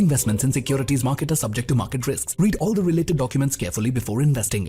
Investments in securities market are subject to market risks. Read all the related documents carefully before investing.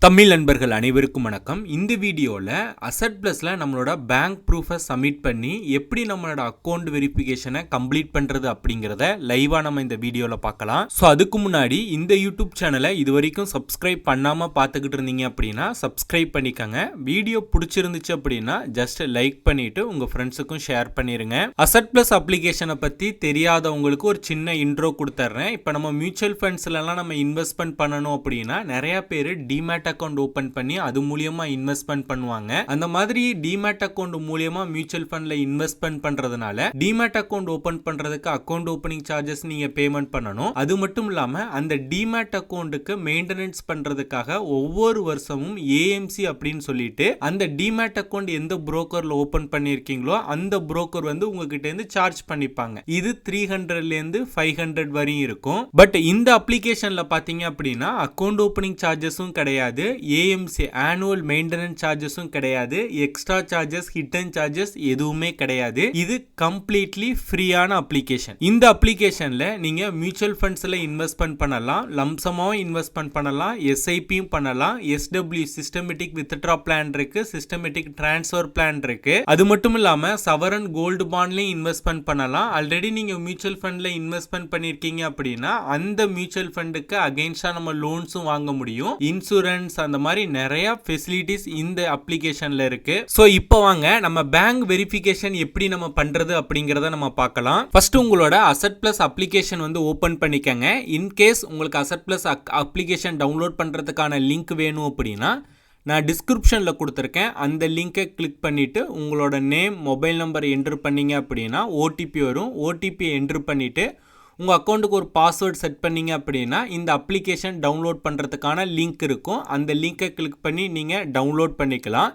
Tamil நண்பர்கள் அனைவருக்கும் வணக்கம். இந்த வீடியோவில் asset ப்ளஸில் நம்மளோட பேங்க் ப்ரூஃபை சப்மிட் பண்ணி எப்படி நம்மளோட அக்கௌண்ட் வெரிஃபிகேஷனை கம்ப்ளீட் பண்ணுறது அப்படிங்கிறத லைவாக நம்ம இந்த வீடியோவில் பார்க்கலாம். ஸோ அதுக்கு முன்னாடி இந்த யூடியூப் சேனலை இது வரைக்கும் சப்ஸ்கிரைப் பண்ணாமல் பார்த்துக்கிட்டு இருந்தீங்க அப்படின்னா சப்ஸ்கிரைப் பண்ணிக்கோங்க. வீடியோ பிடிச்சிருந்துச்சு அப்படின்னா ஜஸ்ட் லைக் பண்ணிவிட்டு உங்கள் ஃப்ரெண்ட்ஸுக்கும் ஷேர் பண்ணிடுங்க. அசட் ப்ளஸ் அப்ளிகேஷனை பற்றி தெரியாதவங்களுக்கு ஒரு சின்ன இன்ட்ரோ கொடுத்துட்றேன். இப்போ நம்ம மியூச்சுவல் ஃபண்ட்ஸ்லாம் நம்ம இன்வெஸ்ட்மெண்ட் பண்ணணும் அப்படின்னா நிறையா பேர் டிமேட் அக்கௌண்ட் ஓபன் பண்ணி அது மூலமா இன்வெஸ்ட்மெண்ட் பண்ணுவாங்க. அந்த மாதிரி டிமேட் அக்கௌண்ட் மூலமா மியூச்சுவல் ஃபண்ட்ல இன்வெஸ்ட்மெண்ட் பண்றதுனால டிமேட் அக்கௌண்ட் ஓபன் பண்றதுக்கு அக்கௌண்ட் ஓபனிங் சார்ஜஸ் நீங்க பேமெண்ட் பண்ணணும். அது மட்டும் இல்லாம அந்த டிமேட் அக்கௌண்ட்டுக்கு மெயின்டெனன்ஸ் பண்றதுக்காக ஒவ்வொரு வருஷமும் ஏஎம்சி அப்படின்னு சொல்லிட்டு அந்த டிமேட் அக்கௌண்ட் எந்த புரோக்கர்ல ஓபன் பண்ணிருக்கீங்களோ அந்த புரோக்கர் வந்து உங்ககிட்ட இருந்து சார்ஜ் பண்ணிப்பாங்க. இது 300ல இருந்து 500 வரையும் இருக்கும். பட் இந்த அப்ளிகேஷன்ல பாத்தீங்க அப்படின்னா அக்கௌண்ட் ஓபனிங் சார்ஜஸும் கிடையாது, ஏஎம்சி ஆனுவல் மெயின்டெனன்ஸ் சார்ஜஸும் கிடையாது, எக்ஸ்ட்ரா சார்ஜஸ் ஹிடன் சார்ஜஸ் எதுவுமே கிடையாது. இது கம்ப்ளீட்லி ஃப்ரீயான அப்ளிகேஷன். இந்த அப்ளிகேஷன்ல நீங்க மியூச்சுவல் ஃபண்ட்ஸ்ல இன்வெஸ்ட்மெண்ட் பண்ணலாம், லம்சமாவும் இன்வெஸ்ட்மெண்ட் பண்ணலாம், எஸ்ஐபியும் பண்ணலாம், எஸ்டபிள்யூ சிஸ்டமேட்டிக் வித்ட்ரா பிளான் இருக்கு, சிஸ்டமேட்டிக் டிரான்ஸ்ஃபர் பிளான் இருக்கு. அது மட்டும் இல்லாம சவரன் கோல்டு பாண்ட்லயும் இன்வெஸ்ட்மெண்ட் பண்ணலாம். ஆல்ரெடி நீங்க மியூச்சுவல் ஃபண்ட்ல இன்வெஸ்ட்மெண்ட் பண்ணிருக்கீங்க அப்படின்னா அந்த மியூச்சுவல் ஃபண்டுக்கு அகைன்ஸ்டா நம்ம லோன்ஸும் வாங்க முடியும். இன்சூரன்ஸ் அந்த மாதிரி நிறைய ஃபெசிலிட்டிஸ் இந்த அப்ளிகேஷன்ல இருக்கு. சோ இப்போ வாங்க நம்ம பேங்க் வெரிஃபிகேஷன் எப்படி நம்ம பண்றது அப்படிங்கறத நம்ம பார்க்கலாம். ஃபர்ஸ்ட் உங்களோட அசட் பிளஸ் அப்ளிகேஷன் வந்து ஓபன் பண்ணிக்கங்க. இன் கேஸ் உங்களுக்கு அசட் பிளஸ் அப்ளிகேஷன் டவுன்லோட் பண்றதுக்கான லிங்க் வேணும் அப்படின்னா நான் டிஸ்கிரிப்ஷனில் கொடுத்துருக்கேன். அந்த லிங்கை கிளிக் பண்ணிவிட்டு உங்களோட நேம் மொபைல் நம்பர் என்ட்ரு பண்ணிங்க அப்படின்னா ஓடிபி வரும். ஓடிபி என்ட்ரு பண்ணிவிட்டு உங்கள் அக்கௌண்ட்டுக்கு ஒரு பாஸ்வேர்ட் செட் பண்ணிங்க அப்படின்னா இந்த அப்ளிகேஷன் டவுன்லோட் பண்ணுறதுக்கான லிங்க் இருக்கும். அந்த லிங்கை கிளிக் பண்ணி நீங்கள் டவுன்லோட் பண்ணிக்கலாம்.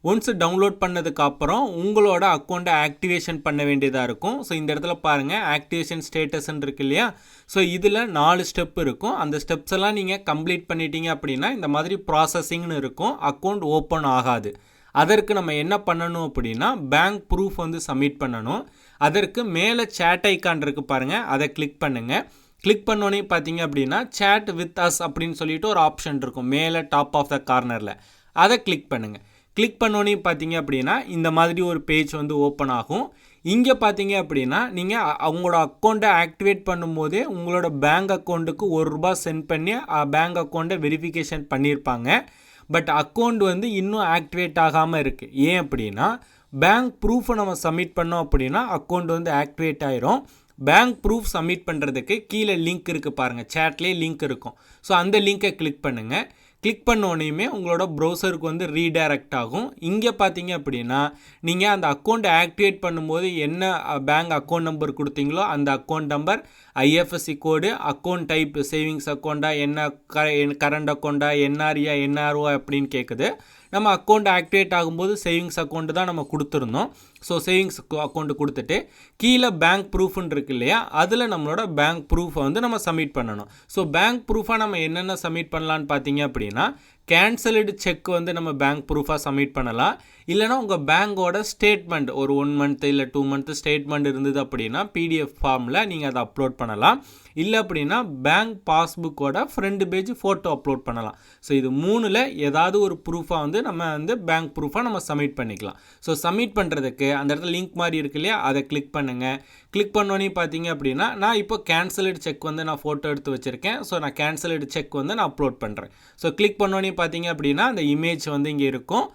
ஒன்ஸ் டவுன்லோட் பண்ணதுக்கப்புறம் உங்களோட அக்கௌண்ட்டை ஆக்டிவேஷன் பண்ண வேண்டியதாக இருக்கும். ஸோ இந்த இடத்துல பாருங்கள் ஆக்டிவேஷன் ஸ்டேட்டஸ்ன்னு இருக்கு இல்லையா. ஸோ இதில் 4 ஸ்டெப் இருக்கும். அந்த ஸ்டெப்ஸ் எல்லாம் நீங்கள் கம்ப்ளீட் பண்ணிட்டீங்க அப்படின்னா இந்த மாதிரி ப்ராசஸிங்னு இருக்கும், அக்கௌண்ட் ஓப்பன் ஆகாது. அதற்கு நம்ம என்ன பண்ணணும் அப்படின்னா பேங்க் ப்ரூஃப் வந்து சப்மிட் பண்ணணும். அதற்கு மேலே சேட் ஐக்கான் இருக்குது பாருங்கள், அதை கிளிக் பண்ணுங்கள். கிளிக் பண்ணோன்னே பார்த்தீங்க அப்படின்னா சேட் வித் அஸ் அப்படின்னு சொல்லிட்டு ஒரு ஆப்ஷன் இருக்கும் மேலே டாப் ஆஃப் த கார்னரில், அதை கிளிக் பண்ணுங்கள். கிளிக் பண்ணோன்னே பார்த்தீங்க அப்படின்னா இந்த மாதிரி ஒரு பேஜ் வந்து ஓப்பன் ஆகும். இங்கே பார்த்தீங்க அப்படின்னா நீங்கள் அவங்களோட அக்கௌண்ட்டை ஆக்டிவேட் பண்ணும்போதே உங்களோட பேங்க் அக்கௌண்ட்டுக்கு ₹1 சென்ட் பண்ணி பேங்க் அக்கௌண்ட்டை வெரிஃபிகேஷன் பண்ணியிருப்பாங்க. பட் அக்கௌண்ட் வந்து இன்னும் ஆக்டிவேட் ஆகாமல் இருக்குது. ஏன் அப்படின்னா பேங்க் ப்ரூஃபை நம்ம சப்மிட் பண்ணோம் அப்படின்னா அக்கௌண்ட் வந்து ஆக்டிவேட் ஆயிரும். பேங்க் ப்ரூஃப் சப்மிட் பண்ணுறதுக்கு கீழே லிங்க் இருக்குது பாருங்கள், சேட்லேயே லிங்க் இருக்கும். ஸோ அந்த லிங்கை கிளிக் பண்ணுங்கள். கிளிக் பண்ணோனையுமே உங்களோட ப்ரௌசருக்கு வந்து ரீடைரக்ட் ஆகும். இங்கே பார்த்தீங்க அப்படின்னா நீங்கள் அந்த அக்கௌண்ட்டை ஆக்டிவேட் பண்ணும்போது என்ன பேங்க் அக்கௌண்ட் நம்பர் கொடுத்தீங்களோ அந்த account number, IFSC code, account type savings அக்கௌண்ட்டா, என்ன கரண்ட் அக்கௌண்ட்டா, என்ஆர்இயா என்ஆர்ஓ அப்படின்னு கேட்குது. நம்ம அக்கௌண்ட் ஆக்டிவேட் ஆகும்போது சேவிங்ஸ் அக்கௌண்ட்டு தான் நம்ம கொடுத்துருந்தோம். ஸோ சேவிங்ஸ் அக்கௌண்ட்டு கொடுத்துட்டு கீழே பேங்க் ப்ரூஃப்னு இருக்கு இல்லையா, அதில் நம்மளோட பேங்க் ப்ரூஃபை வந்து நம்ம சப்மிட் பண்ணணும். ஸோ பேங்க் ப்ரூஃபாக நம்ம என்னென்ன சப்மிட் பண்ணலான்னு பார்த்தீங்க அப்படின்னா கேன்சல்டு செக் வந்து நம்ம பேங்க் ப்ரூஃபாக சப்மிட் பண்ணலாம். இல்லைனா உங்கள் பேங்கோட ஸ்டேட்மெண்ட் ஒரு 1 மந்த் இல்லை 2 மந்த் ஸ்டேட்மெண்ட் இருந்தது அப்படின்னா பிடிஎஃப் ஃபார்மில் நீங்கள் அதை அப்லோட் பண்ணலாம். இல்லை அப்படின்னா பேங்க் பாஸ்புக்கோட ஃப்ரண்ட் பேஜ் ஃபோட்டோ அப்லோட் பண்ணலாம். ஸோ இது 3ல் ஏதாவது ஒரு ப்ரூஃபாக வந்து நம்ம வந்து பேங்க் ப்ரூஃபாக நம்ம சப்மிட் பண்ணிக்கலாம். ஸோ சப்மிட் பண்ணுறதுக்கு அந்த இடத்துல லிங்க் மாதிரி இருக்கு இல்லையா, அதை கிளிக் பண்ணுங்கள். கிளிக் பண்ணோன்னே பார்த்தீங்க அப்படின்னா நான் இப்போ கேன்சல்டு செக் வந்து நான் ஃபோட்டோ எடுத்து வச்சுருக்கேன். ஸோ நான் கேன்சல்டு செக் வந்து நான் அப்லோட் பண்ணுறேன். ஸோ கிளிக் பண்ணோன்னே பார்த்தீங்க அப்படின்னா அந்த இமேஜ் வந்து இங்கே இருக்கும்.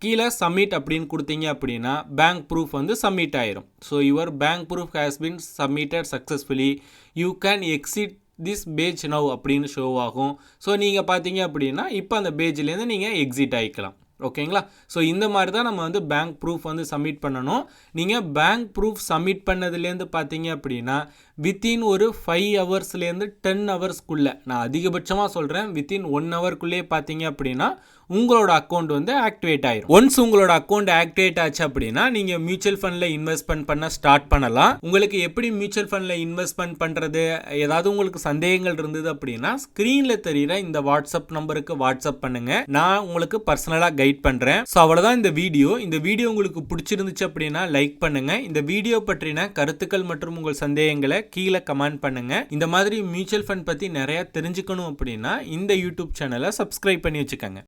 கீழே சப்மிட் அப்படின்னு கொடுத்தீங்க அப்படின்னா பேங்க் ப்ரூஃப் வந்து சப்மிட் ஆயிரும். So your bank proof has been submitted successfully, you can exit this page now அப்படின்னு ஷோ ஆகும். ஸோ நீங்கள் பார்த்தீங்க அப்படின்னா இப்போ அந்த பேஜ்லேருந்து நீங்கள் எக்ஸிட் ஆகிக்கலாம். ஓகேங்களா. ஸோ இந்த மாதிரி தான் நம்ம வந்து பேங்க் ப்ரூஃப் வந்து சப்மிட் பண்ணணும். நீங்கள் பேங்க் ப்ரூஃப் சப்மிட் பண்ணதுலேருந்து பார்த்தீங்க அப்படின்னா வித்தின் ஒரு 5 ஹவர்ஸ்லேருந்து 10 ஹவர்ஸ்க்குள்ளே, நான் அதிகபட்சமாக சொல்கிறேன், வித்தின் 1 ஹவர்க்குள்ளேயே பார்த்தீங்க அப்படின்னா உங்களோட அக்கௌண்ட் வந்து ஆக்டிவேட் ஆயிரும். ஒன்ஸ் உங்களோட அக்கௌண்ட் ஆக்டிவேட் ஆச்சு அப்படின்னா நீங்க மியூச்சுவல் ஃபண்ட்ல இன்வெஸ்ட்மெண்ட் பண்ண ஸ்டார்ட் பண்ணலாம். உங்களுக்கு எப்படி மியூச்சுவல் ஃபண்ட்ல இன்வெஸ்ட்மெண்ட் பண்றது, ஏதாவது உங்களுக்கு சந்தேகங்கள் இருந்தது அப்படின்னா ஸ்கிரீன்ல தெரியுற இந்த வாட்ஸ்அப் நம்பருக்கு வாட்ஸ்அப் பண்ணுங்க. நான் உங்களுக்கு பர்சனலா கைட் பண்றேன். சோ அவ்வளவுதான் இந்த வீடியோ. இந்த வீடியோ உங்களுக்கு பிடிச்சிருந்துச்சு அப்படின்னா லைக் பண்ணுங்க. இந்த வீடியோ பற்றின கருத்துக்கள் மற்றும் உங்கள் சந்தேகங்களை கீழே கமெண்ட் பண்ணுங்க. இந்த மாதிரி மியூச்சுவல் ஃபண்ட் பத்தி நிறைய தெரிஞ்சுக்கணும் அப்படின்னா இந்த யூடியூப் சேனலை சப்ஸ்கிரைப் பண்ணி வச்சுக்கோங்க.